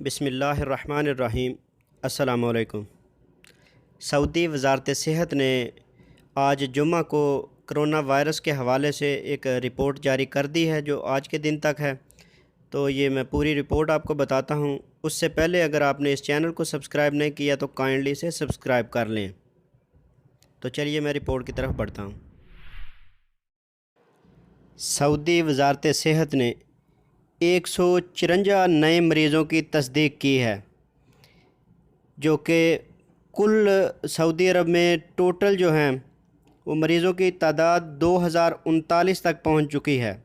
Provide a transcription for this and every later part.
बिस्मिल्लाहिर्रहमानिर्रहीम। अस्सलामु अलैकुम। सऊदी वज़ारत सेहत ने आज जुम्मा को करोना वायरस के हवाले से एक रिपोर्ट जारी कर दी है जो आज के दिन तक है। तो ये मैं पूरी रिपोर्ट आपको बताता हूँ। उससे पहले अगर आपने इस चैनल को सब्सक्राइब नहीं किया तो काइंडली इसे सब्सक्राइब कर लें। तो चलिए मैं रिपोर्ट की तरफ बढ़ता हूँ। सऊदी वज़ारत सेहत ने 154 नए मरीज़ों की तस्दीक की है, जो कि कुल सऊदी अरब में टोटल जो हैं वो मरीज़ों की तादाद 2039 तक पहुंच चुकी है,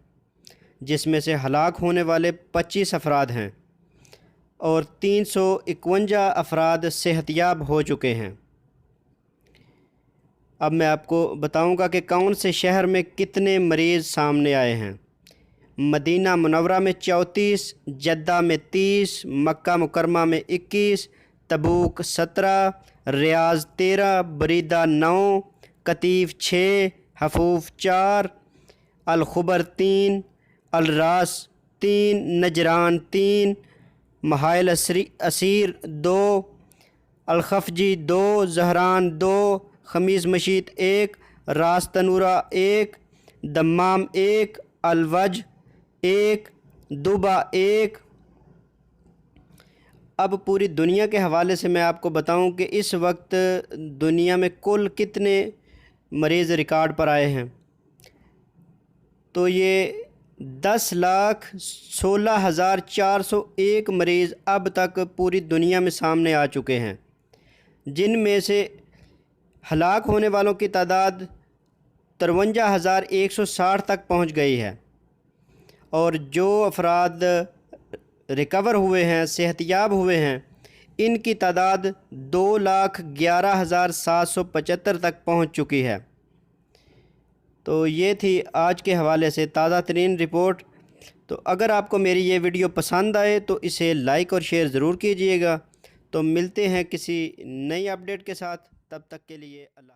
जिसमें से हलाक होने वाले 25 अफराद हैं और 351 अफराद सेहतयाब हो चुके हैं। अब मैं आपको बताऊंगा कि कौन से शहर में कितने मरीज़ सामने आए हैं। मदीना मुनव्वरा में 34, जद्दा में 30, मक्का मुकरमा में 21, तबूक 17, रियाज 13, बरीदा 9, कतीफ 6, हफूफ 4, अल-खुबर 3, अल-रास 3, नजरान 3, महाइल असीर 2, अल-खफजी 2, जहरान 2, खमीस मशीत 1, रास तनूरा 1, दम्माम 1, अलवज 1, दुबा 1। अब पूरी दुनिया के हवाले से मैं आपको बताऊं कि इस वक्त दुनिया में कुल कितने मरीज़ रिकॉर्ड पर आए हैं। तो ये 10,16,401 मरीज़ अब तक पूरी दुनिया में सामने आ चुके हैं, जिनमें से हलाक होने वालों की तादाद 53,160 तक पहुंच गई है और जो अफराद रिकवर हुए हैं, सेहतयाब हुए हैं, इनकी तादाद 2,11,775 तक पहुंच चुकी है। तो ये थी आज के हवाले से ताज़ा तरीन रिपोर्ट। तो अगर आपको मेरी ये वीडियो पसंद आए तो इसे लाइक और शेयर ज़रूर कीजिएगा। तो मिलते हैं किसी नई अपडेट के साथ, तब तक के लिए अल्लाह।